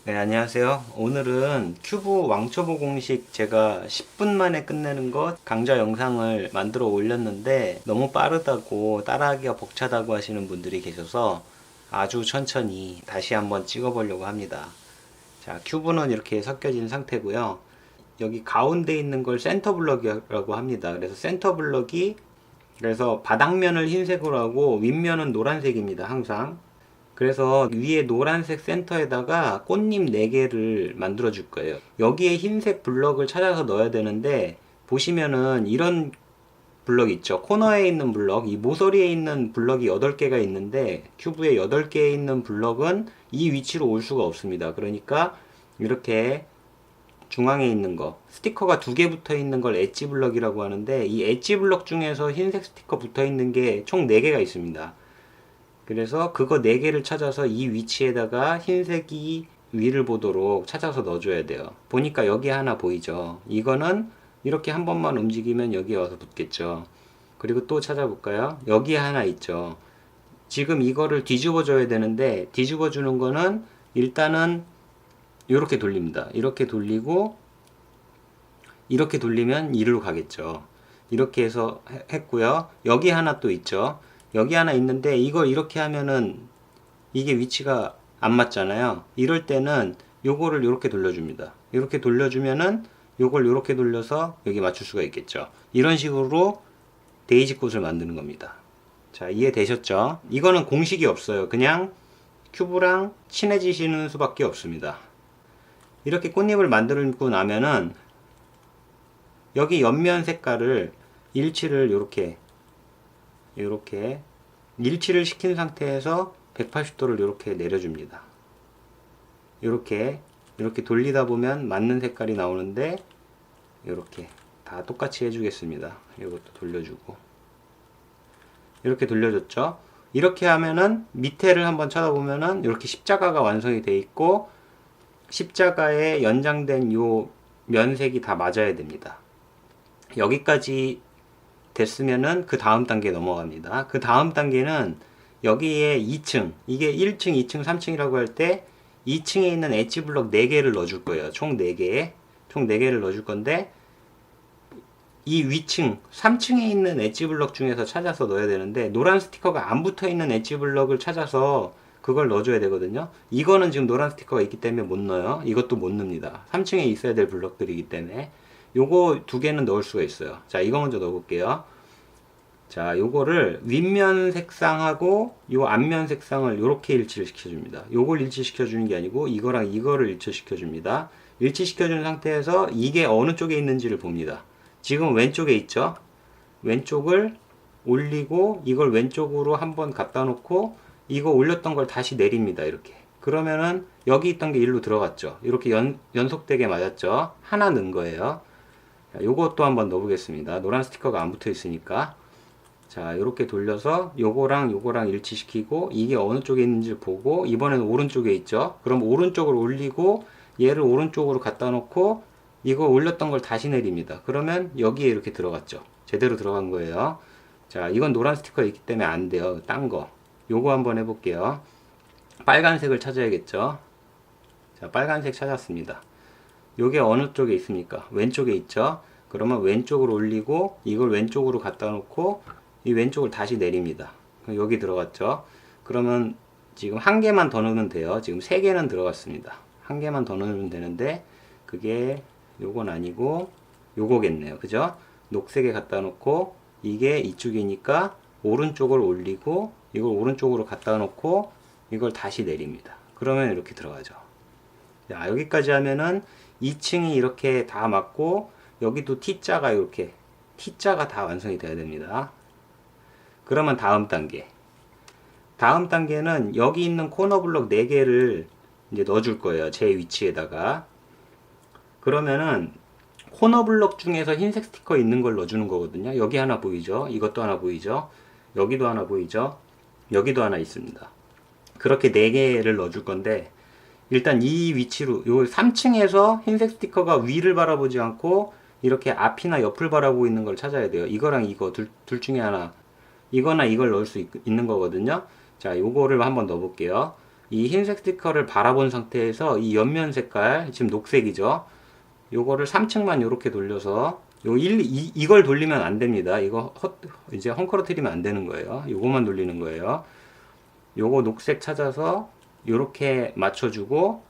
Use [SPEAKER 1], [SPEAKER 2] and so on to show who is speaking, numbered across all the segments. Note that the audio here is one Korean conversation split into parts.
[SPEAKER 1] 네, 안녕하세요. 오늘은 큐브 왕초보 공식 제가 10분 만에 끝내는 것 강좌 영상을 만들어 올렸는데 너무 빠르다고 따라하기가 벅차다고 하시는 분들이 계셔서 아주 천천히 다시 한번 찍어 보려고 합니다. 자, 큐브는 이렇게 섞여진 상태고요. 여기 가운데 있는 걸 센터 블럭이라고 합니다. 그래서 센터 블럭이 그래서 바닥면을 흰색으로 하고 윗면은 노란색입니다. 항상. 그래서 위에 노란색 센터에다가 꽃잎 4개를 만들어 줄 거예요. 여기에 흰색 블럭을 찾아서 넣어야 되는데 보시면은 이런 블럭 있죠. 코너에 있는 블럭, 이 모서리에 있는 블럭이 8개가 있는데 큐브에 8개 있는 블럭은 이 위치로 올 수가 없습니다. 그러니까 이렇게 중앙에 있는 거, 스티커가 2개 붙어 있는 걸 엣지 블럭이라고 하는데 이 엣지 블럭 중에서 흰색 스티커 붙어 있는 게 총 4개가 있습니다. 그래서 그거 4개를 찾아서 이 위치에다가 흰색이 위를 보도록 찾아서 넣어줘야 돼요. 보니까 여기 하나 보이죠? 이거는 이렇게 한 번만 움직이면 여기에 와서 붙겠죠. 그리고 또 찾아볼까요? 여기 하나 있죠. 지금 이거를 뒤집어 줘야 되는데 뒤집어 주는 거는 일단은 이렇게 돌립니다. 이렇게 돌리고 이렇게 돌리면 이리로 가겠죠. 이렇게 해서 했고요. 여기 하나 또 있죠. 여기 하나 있는데 이걸 이렇게 하면은 이게 위치가 안 맞잖아요. 이럴 때는 요거를 이렇게 돌려줍니다. 이렇게 돌려주면은 요걸 이렇게 돌려서 여기 맞출 수가 있겠죠. 이런 식으로 데이지 꽃을 만드는 겁니다. 자, 이해되셨죠? 이거는 공식이 없어요. 그냥 큐브랑 친해지시는 수밖에 없습니다. 이렇게 꽃잎을 만들고 나면은 여기 옆면 색깔을 일치를 이렇게 일치를 시킨 상태에서 180도를 이렇게 내려줍니다. 이렇게 돌리다 보면 맞는 색깔이 나오는데 이렇게 다 똑같이 해주겠습니다. 이것도 돌려주고 이렇게 돌려줬죠. 이렇게 하면은 밑에를 한번 쳐다보면은 이렇게 십자가가 완성이 되어 있고 십자가에 연장된 요 면색이 다 맞아야 됩니다. 여기까지 됐으면은 그 다음 단계 넘어갑니다. 그 다음 단계는 여기에 2층, 이게 1층, 2층, 3층이라고 할 때 2층에 있는 엣지 블럭 4개를 넣어줄 거예요. 총 4개. 총 4개를 넣어줄 건데 이 위층, 3층에 있는 엣지 블럭 중에서 찾아서 넣어야 되는데 노란 스티커가 안 붙어 있는 엣지 블럭을 찾아서 그걸 넣어줘야 되거든요. 이거는 지금 노란 스티커가 있기 때문에 못 넣어요. 이것도 못 넣습니다. 3층에 있어야 될 블럭들이기 때문에 요거 2개는 넣을 수가 있어요. 자, 이거 먼저 넣어볼게요. 자, 요거를 윗면 색상하고 요 앞면 색상을 요렇게 일치를 시켜줍니다. 요걸 일치시켜주는 게 아니고 이거랑 이거를 일치시켜줍니다. 일치시켜준 상태에서 이게 어느 쪽에 있는지를 봅니다. 지금 왼쪽에 있죠? 왼쪽을 올리고 이걸 왼쪽으로 한번 갖다 놓고 이거 올렸던 걸 다시 내립니다. 이렇게. 그러면은 여기 있던 게 일로 들어갔죠. 이렇게 연속되게 맞았죠? 하나 넣은 거예요. 자, 요것도 한번 넣어보겠습니다. 노란 스티커가 안 붙어 있으니까. 자, 이렇게 돌려서 요거랑 일치시키고 이게 어느 쪽에 있는지 보고 이번에는 오른쪽에 있죠. 그럼 오른쪽으로 올리고 얘를 오른쪽으로 갖다 놓고 이거 올렸던 걸 다시 내립니다. 그러면 여기에 이렇게 들어갔죠. 제대로 들어간 거예요. 자, 이건 노란 스티커 있기 때문에 안 돼요. 딴 거. 요거 한번 해볼게요. 빨간색을 찾아야겠죠. 자, 빨간색 찾았습니다. 요게 어느 쪽에 있습니까? 왼쪽에 있죠. 그러면 왼쪽으로 올리고 이걸 왼쪽으로 갖다 놓고 이 왼쪽을 다시 내립니다. 여기 들어갔죠. 그러면 지금 한 개만 더 넣으면 돼요. 지금 3개는 들어갔습니다. 한 개만 더 넣으면 되는데 그게 요건 아니고 요거겠네요. 그죠? 녹색에 갖다 놓고 이게 이쪽이니까 오른쪽을 올리고 이걸 오른쪽으로 갖다 놓고 이걸 다시 내립니다. 그러면 이렇게 들어가죠. 자, 여기까지 하면은 2층이 이렇게 다 맞고 여기도 T자가 이렇게 T자가 다 완성이 돼야 됩니다. 그러면 다음 단계는 여기 있는 코너 블럭 4개를 이제 넣어줄 거예요. 제 위치에다가. 그러면은 코너 블럭 중에서 흰색 스티커 있는 걸 넣어주는 거거든요. 여기 하나 보이죠? 이것도 하나 보이죠? 여기도 하나 보이죠? 여기도 하나 있습니다. 그렇게 4개를 넣어줄 건데 일단 이 위치로 요 3층에서 흰색 스티커가 위를 바라보지 않고 이렇게 앞이나 옆을 바라보고 있는 걸 찾아야 돼요. 이거랑 이거 둘 중에 하나 이거나 이걸 넣을 수 있는 거거든요. 자, 요거를 한번 넣어 볼게요. 이 흰색 스티커를 바라본 상태에서 이 옆면 색깔, 지금 녹색이죠. 요거를 3층만 이렇게 돌려서 이걸 돌리면 안 됩니다. 이거 이제 헝클어뜨리면 안 되는 거예요. 요거만 돌리는 거예요. 요거 녹색 찾아서 요렇게 맞춰주고,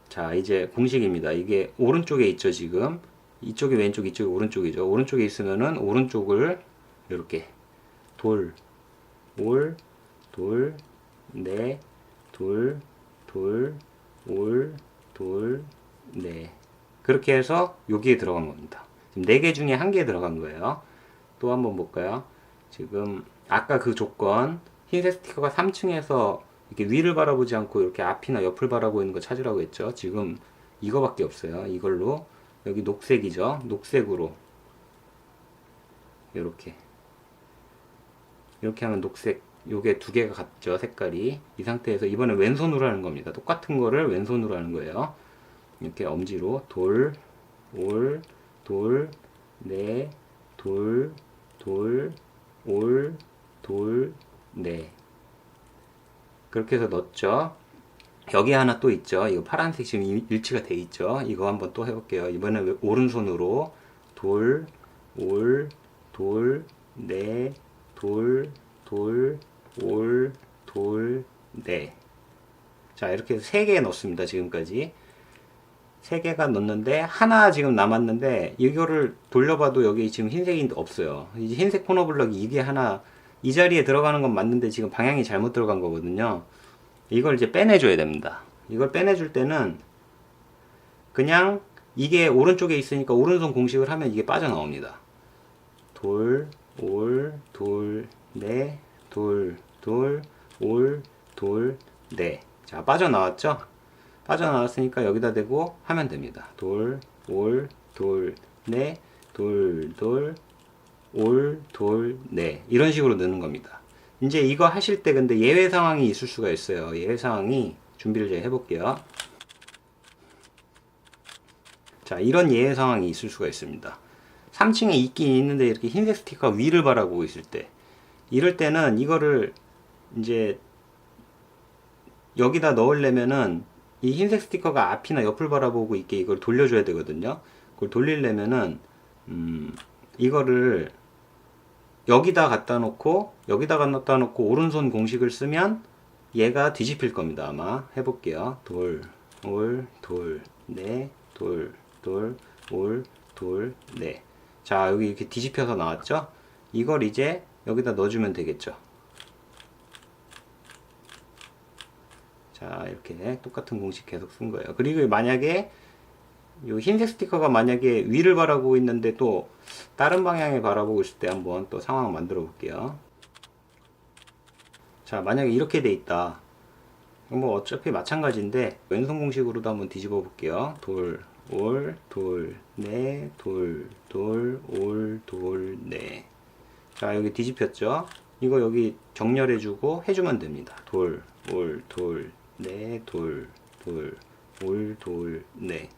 [SPEAKER 1] 자 이제 공식입니다. 이게 오른쪽에 있죠. 지금 이쪽이 왼쪽, 이쪽이 오른쪽이죠. 오른쪽에 있으면은 오른쪽을 요렇게 돌, 올, 돌, 네, 돌, 돌, 올, 돌, 네. 그렇게 해서 여기에 들어간 겁니다. 지금 4개 중에 1개 들어간 거예요. 또 한번 볼까요? 지금 아까 그 조건, 흰색 스티커가 3층에서 이렇게 위를 바라보지 않고 이렇게 앞이나 옆을 바라보고 있는 거 찾으라고 했죠. 지금 이거밖에 없어요. 이걸로 여기 녹색이죠. 녹색으로 이렇게 하면 녹색, 요게 2개가 같죠. 색깔이. 이 상태에서 이번에 왼손으로 하는 겁니다. 똑같은 거를 왼손으로 하는 거예요. 이렇게 엄지로 돌, 올, 돌, 네, 돌, 돌, 올, 돌, 네. 그렇게 해서 넣었죠. 여기 하나 또 있죠. 이거 파란색 지금 일치가 돼 있죠. 이거 한번 또 해볼게요. 이번에 오른손으로 돌, 올, 돌, 네, 돌, 돌, 올, 돌, 네. 자, 이렇게 해서 3개 넣습니다. 지금까지. 3개가 넣었는데, 하나 지금 남았는데, 이거를 돌려봐도 여기 지금 흰색이 없어요. 이제 흰색 코너 블럭이 이게 하나, 이 자리에 들어가는 건 맞는데 지금 방향이 잘못 들어간 거거든요. 이걸 이제 빼내줘야 됩니다. 이걸 빼내줄 때는 그냥 이게 오른쪽에 있으니까 오른손 공식을 하면 이게 빠져나옵니다. 돌, 올, 돌, 네, 돌, 돌, 올, 돌, 네. 자, 빠져나왔죠? 빠져나왔으니까 여기다 대고 하면 됩니다. 돌, 올, 돌, 네, 돌, 돌, 올, 돌, 네. 이런 식으로 넣는 겁니다. 이제 이거 하실 때 근데 예외 상황이 있을 수가 있어요. 예외 상황이 준비를 제가 해볼게요. 자, 이런 예외 상황이 있을 수가 있습니다. 3층에 있긴 있는데 이렇게 흰색 스티커가 위를 바라보고 있을 때, 이럴 때는 이거를 이제 여기다 넣으려면은 이 흰색 스티커가 앞이나 옆을 바라보고 있게 이걸 돌려줘야 되거든요. 그걸 돌리려면은 이거를 여기다 갖다 놓고 여기다가 갖다 놓고 오른손 공식을 쓰면 얘가 뒤집힐 겁니다. 아마 해볼게요. 돌, 올, 돌, 네, 돌, 돌, 올, 돌, 네. 자, 여기 이렇게 뒤집혀서 나왔죠? 이걸 이제 여기다 넣어주면 되겠죠. 자, 이렇게 똑같은 공식 계속 쓴 거예요. 그리고 만약에 이 흰색 스티커가 만약에 위를 바라보고 있는데 또 다른 방향에 바라보고 있을 때 한번 또 상황 만들어 볼게요. 자, 만약에 이렇게 돼 있다. 뭐 어차피 마찬가지인데 왼손 공식으로도 한번 뒤집어 볼게요. 돌, 올, 돌, 네, 돌, 돌, 올, 돌, 네. 자, 여기 뒤집혔죠? 이거 여기 정렬해주고 해주면 됩니다. 돌, 올, 돌, 네, 돌, 돌, 올, 돌, 네.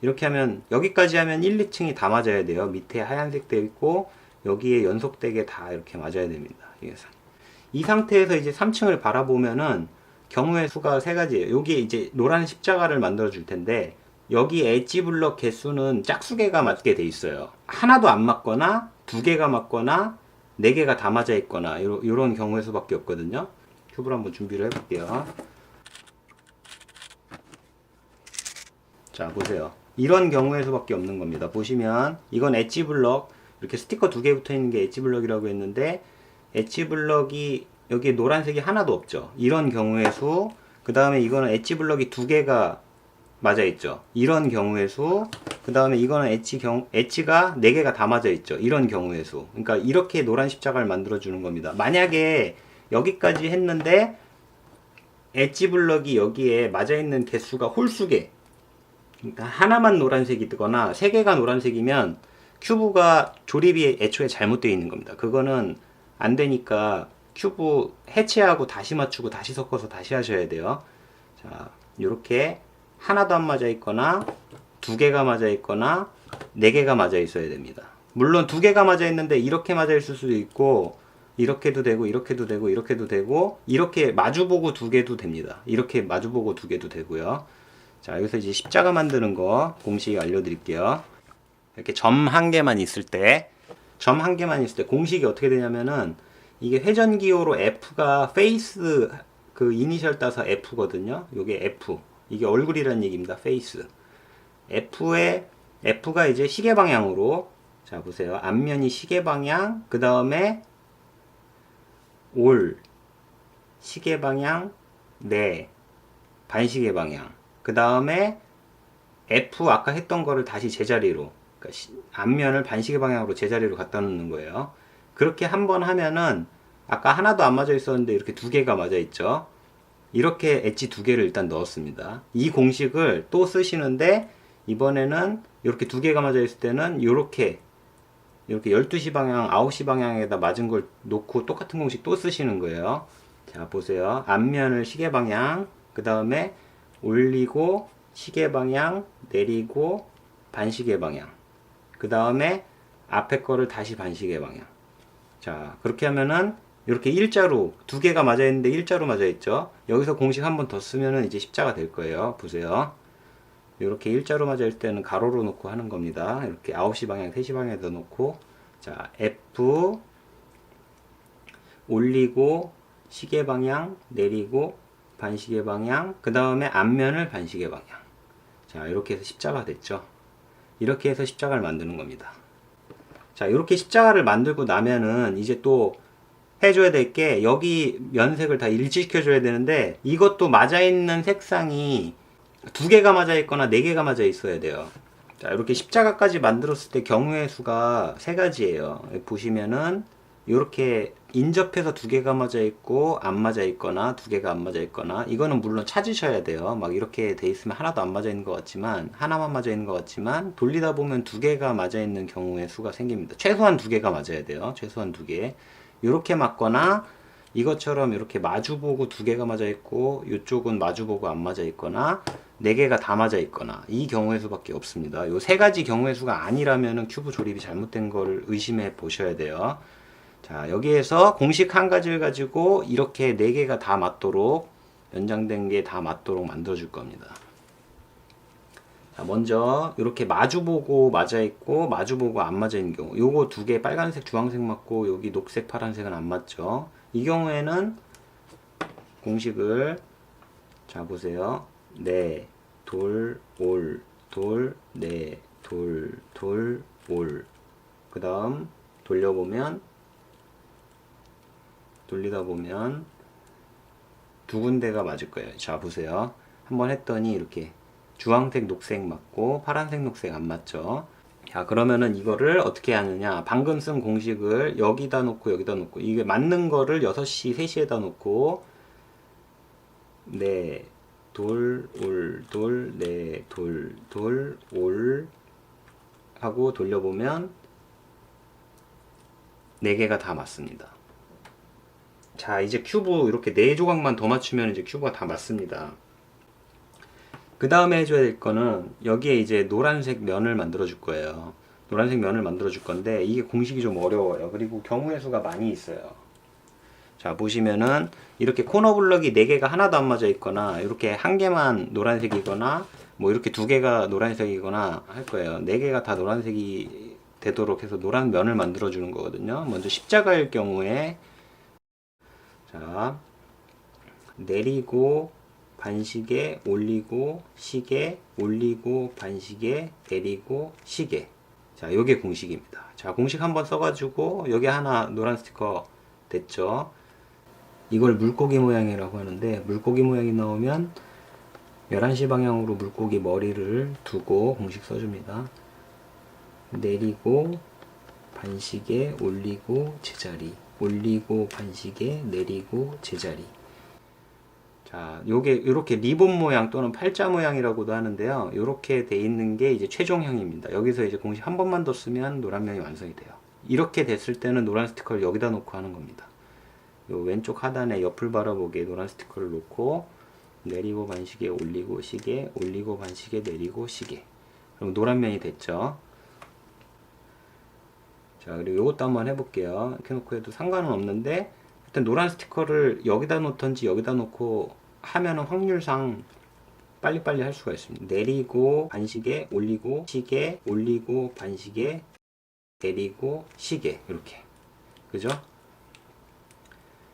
[SPEAKER 1] 이렇게 하면 여기까지 하면 1, 2층이 다 맞아야 돼요. 밑에 하얀색 되어 있고 여기에 연속되게 다 이렇게 맞아야 됩니다. 이 상태에서 이제 3층을 바라보면은 경우의 수가 3가지예요. 여기에 이제 노란 십자가를 만들어 줄 텐데 여기 엣지 블럭 개수는 짝수개가 맞게 돼 있어요. 하나도 안 맞거나 2개가 맞거나 4개가 다 맞아 있거나 이런 경우의 수밖에 없거든요. 큐브를 한번 준비를 해볼게요. 자, 보세요. 이런 경우의 수밖에 없는 겁니다. 보시면 이건 엣지 블럭, 이렇게 스티커 2개 붙어 있는 게 엣지 블럭이라고 했는데 엣지 블럭이 여기에 노란색이 하나도 없죠. 이런 경우의 수, 그 다음에 이거는 엣지 블럭이 2개가 맞아 있죠. 이런 경우의 수, 그 다음에 이거는 엣지가 4개가 다 맞아 있죠. 이런 경우의 수. 그러니까 이렇게 노란 십자가를 만들어 주는 겁니다. 만약에 여기까지 했는데 엣지 블럭이 여기에 맞아 있는 개수가 홀수개, 그러니까 하나만 노란색이거나 3개가 노란색이면 큐브가 조립이 애초에 잘못되어 있는 겁니다. 그거는 안 되니까 큐브 해체하고 다시 맞추고 다시 섞어서 다시 하셔야 돼요. 자, 이렇게 하나도 안 맞아 있거나 2개가 맞아 있거나 4개가 맞아 있어야 됩니다. 물론 2개가 맞아 있는데 이렇게 맞아 있을 수도 있고 이렇게도 되고 이렇게도 되고 이렇게도 되고 이렇게 마주보고 두 개도 됩니다. 이렇게 마주보고 두 개도 되고요. 자, 여기서 이제 십자가 만드는 거 공식 알려드릴게요. 이렇게 점 한 개만 있을 때, 점 한 개만 있을 때 공식이 어떻게 되냐면은 이게 회전기호로 F가 페이스 그 이니셜 따서 F거든요. 요게 F. 이게 얼굴이라는 얘기입니다. 페이스. F가 이제 시계 방향으로, 자 보세요. 앞면이 시계 방향, 그 다음에 올 시계 방향, 네 반시계 방향, 그 다음에 F 아까 했던 거를 다시 제자리로, 그러니까 앞면을 반시계 방향으로 제자리로 갖다 놓는 거예요. 그렇게 한번 하면은 아까 하나도 안 맞아 있었는데 이렇게 두 개가 맞아 있죠. 이렇게 엣지 두 개를 일단 넣었습니다. 이 공식을 또 쓰시는데 이번에는 이렇게 두 개가 맞아 있을 때는 이렇게 12시 방향, 9시 방향에다 맞은 걸 놓고 똑같은 공식 또 쓰시는 거예요. 자, 보세요. 앞면을 시계 방향, 그 다음에 올리고, 시계 방향, 내리고, 반시계 방향. 그 다음에 앞에 거를 다시 반시계 방향. 자, 그렇게 하면은 이렇게 일자로, 두 개가 맞아 있는데 일자로 맞아 있죠. 여기서 공식 한 번 더 쓰면은 이제 십자가 될 거예요. 보세요. 이렇게 일자로 맞을 때는 가로로 놓고 하는 겁니다. 이렇게 9시 방향, 3시 방향에다 놓고, 자, F 올리고, 시계 방향, 내리고, 반시계 방향, 그 다음에 앞면을 반시계 방향. 자, 이렇게 해서 십자가 됐죠. 이렇게 해서 십자가를 만드는 겁니다. 자, 이렇게 십자가를 만들고 나면은 이제 또 해줘야 될 게, 여기 면색을 다 일치시켜 줘야 되는데 이것도 맞아 있는 색상이 두 개가 맞아 있거나 네 개가 맞아 있어야 돼요. 자, 이렇게 십자가까지 만들었을 때 경우의 수가 세 가지예요. 보시면은 이렇게 인접해서 두 개가 맞아 있고 안 맞아 있거나 두 개가 안 맞아 있거나, 이거는 물론 찾으셔야 돼요. 막 이렇게 돼 있으면 하나도 안 맞아 있는 것 같지만, 하나만 맞아 있는 것 같지만 돌리다 보면 두 개가 맞아 있는 경우의 수가 생깁니다. 최소한 두 개가 맞아야 돼요. 최소한 두 개. 이렇게 맞거나 이것처럼 이렇게 마주보고 두 개가 맞아 있고 이쪽은 마주보고 안 맞아 있거나 네 개가 다 맞아 있거나, 이 경우의 수밖에 없습니다. 요 세 가지 경우의 수가 아니라면은 큐브 조립이 잘못된 걸 의심해 보셔야 돼요. 자, 여기에서 공식 한 가지를 가지고 이렇게 네 개가 다 맞도록, 연장된 게 다 맞도록 만들어 줄 겁니다. 자, 먼저 이렇게 마주보고 맞아 있고 마주보고 안 맞아 있는 경우, 요거 두 개 빨간색 주황색 맞고 여기 녹색 파란색은 안 맞죠. 이 경우에는 공식을, 자 보세요. 네, 돌, 올, 돌, 네, 돌, 돌, 올. 그 다음 돌리다 보면 두 군데가 맞을 거예요. 자 보세요. 한번 했더니 이렇게 주황색 녹색 맞고 파란색 녹색 안 맞죠. 자, 그러면은 이거를 어떻게 하느냐, 방금 쓴 공식을 여기다 놓고 여기다 놓고, 이게 맞는 거를 6시 3시에다 놓고, 네, 돌, 올, 돌, 네, 돌, 돌, 올 하고 돌려보면 4개가 다 맞습니다. 자, 이제 큐브 이렇게 4조각만 더 맞추면 이제 큐브가 다 맞습니다. 그 다음에 해줘야 될 거는, 여기에 이제 노란색 면을 만들어 줄 거예요. 노란색 면을 만들어 줄 건데 이게 공식이 좀 어려워요. 그리고 경우의 수가 많이 있어요. 자, 보시면은 이렇게 코너 블럭이 4개가 하나도 안 맞아 있거나, 이렇게 한 개만 노란색이거나, 뭐 이렇게 두 개가 노란색이거나 할 거예요. 4개가 다 노란색이 되도록 해서 노란 면을 만들어 주는 거거든요. 먼저 십자가일 경우에, 자, 내리고 반시계, 올리고 시계, 올리고 반시계, 내리고 시계. 자, 요게 공식입니다. 자, 공식 한번 써가지고 여기 하나 노란 스티커 됐죠. 이걸 물고기 모양이라고 하는데, 물고기 모양이 나오면 11시 방향으로 물고기 머리를 두고 공식 써줍니다. 내리고 반시계, 올리고 제자리, 올리고 반시계, 내리고 제자리. 자, 요게 이렇게 리본 모양 또는 팔자 모양이라고도 하는데요. 이렇게 돼 있는 게 이제 최종형입니다. 여기서 이제 공식 한 번만 더 쓰면 노란 면이 완성이 돼요. 이렇게 됐을 때는 노란 스티커를 여기다 놓고 하는 겁니다. 요 왼쪽 하단에 옆을 바라보게 노란 스티커를 놓고, 내리고 반시계, 올리고 시계, 올리고 반시계, 내리고 시계. 그럼 노란 면이 됐죠. 자, 그리고 이것도 한번 해볼게요. 이렇게 놓고 해도 상관은 없는데, 일단 노란 스티커를 여기다 놓던지 여기다 놓고 하면은 확률상 빨리빨리 할 수가 있습니다. 내리고 반시계, 올리고 시계, 올리고 반시계, 내리고 시계, 이렇게. 그죠?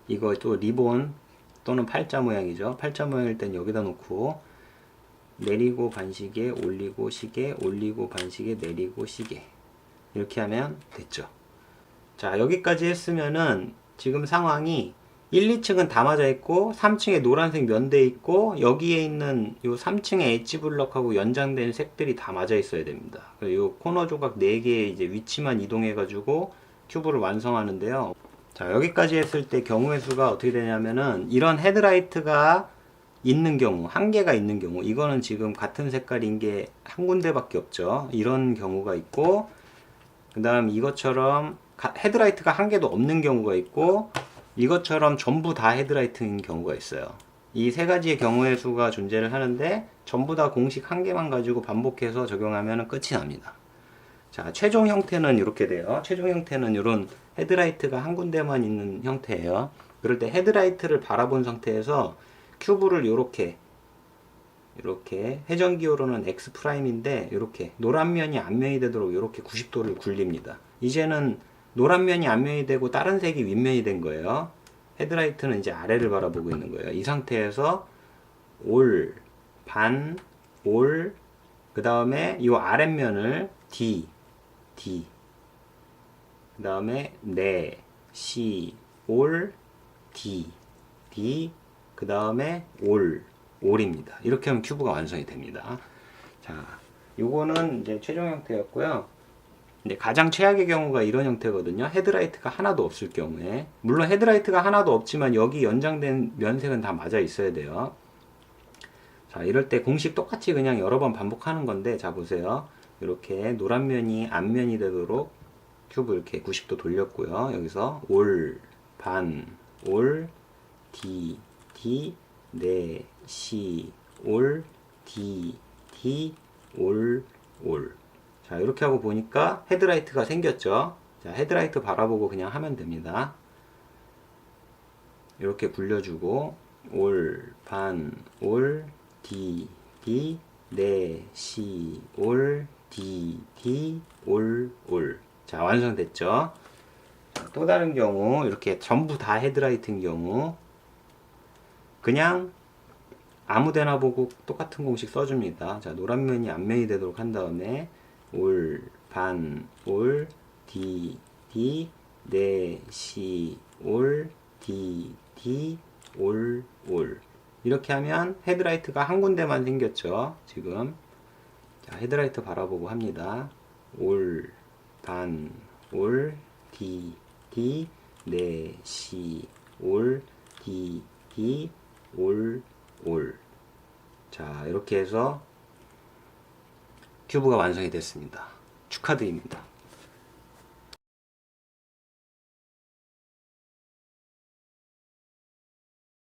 [SPEAKER 1] 이거 또 리본 또는 팔자 모양이죠. 팔자 모양일 땐 여기다 놓고 내리고 반시계, 올리고 시계, 올리고 반시계, 내리고 시계, 이렇게 하면 됐죠. 자, 여기까지 했으면은 지금 상황이 1, 2층은 다 맞아 있고 3층에 노란색 면대 있고 여기에 있는 요 3층의 엣지 블럭하고 연장된 색들이 다 맞아 있어야 됩니다. 요 코너 조각 4개의 이제 위치만 이동해 가지고 큐브를 완성하는데요. 자, 여기까지 했을 때 경우의 수가 어떻게 되냐면은 이런 헤드라이트가 있는 경우, 한 개가 있는 경우, 이거는 지금 같은 색깔인 게 한 군데밖에 없죠. 이런 경우가 있고, 그 다음 이것처럼 헤드라이트가 한 개도 없는 경우가 있고, 이것처럼 전부 다 헤드라이트인 경우가 있어요. 이 세 가지의 경우의 수가 존재를 하는데 전부 다 공식 한 개만 가지고 반복해서 적용하면 끝이 납니다. 자, 최종 형태는 이렇게 돼요. 최종 형태는 이런 헤드라이트가 한 군데만 있는 형태예요. 그럴 때 헤드라이트를 바라본 상태에서 큐브를 이렇게 회전기호로는 X'인데 이렇게 노란 면이 앞면이 되도록 이렇게 90도를 굴립니다. 이제는 노란 면이 앞면이 되고 다른 색이 윗면이 된 거예요. 헤드라이트는 이제 아래를 바라보고 있는 거예요. 이 상태에서 올, 반, 올, 그 다음에 이 아랫면을 D, 그 다음에 네, 시, 올, D, 그 다음에 올입니다. 이렇게 하면 큐브가 완성이 됩니다. 자, 요거는 이제 최종 형태였고요. 이제 가장 최악의 경우가 이런 형태거든요. 헤드라이트가 하나도 없을 경우에. 물론 헤드라이트가 하나도 없지만 여기 연장된 면색은 다 맞아 있어야 돼요. 자, 이럴 때 공식 똑같이 그냥 여러 번 반복하는 건데, 자, 보세요. 이렇게 노란 면이 앞면이 되도록 큐브 이렇게 90도 돌렸고요. 여기서 올, 반, 올, D, 네, 시, 올, D, 올. 자, 이렇게 하고 보니까 헤드라이트가 생겼죠. 자, 헤드라이트 바라보고 그냥 하면 됩니다. 이렇게 굴려주고 올, 반, 올, D, 네, 시, 올, D, 올. 자, 완성됐죠. 자, 또 다른 경우 이렇게 전부 다 헤드라이트인 경우 그냥 아무데나 보고 똑같은 공식 써줍니다. 자, 노란 면이 앞면이 되도록 한 다음에 올, 반, 올, D, 네, 시, 올, D, 올. 이렇게 하면 헤드라이트가 한 군데만 생겼죠. 지금. 자, 헤드라이트 바라보고 합니다. 올, 반, 올, D, 네, 시, 올, D, 올. 자, 이렇게 해서 큐브가 완성이 됐습니다. 축하드립니다.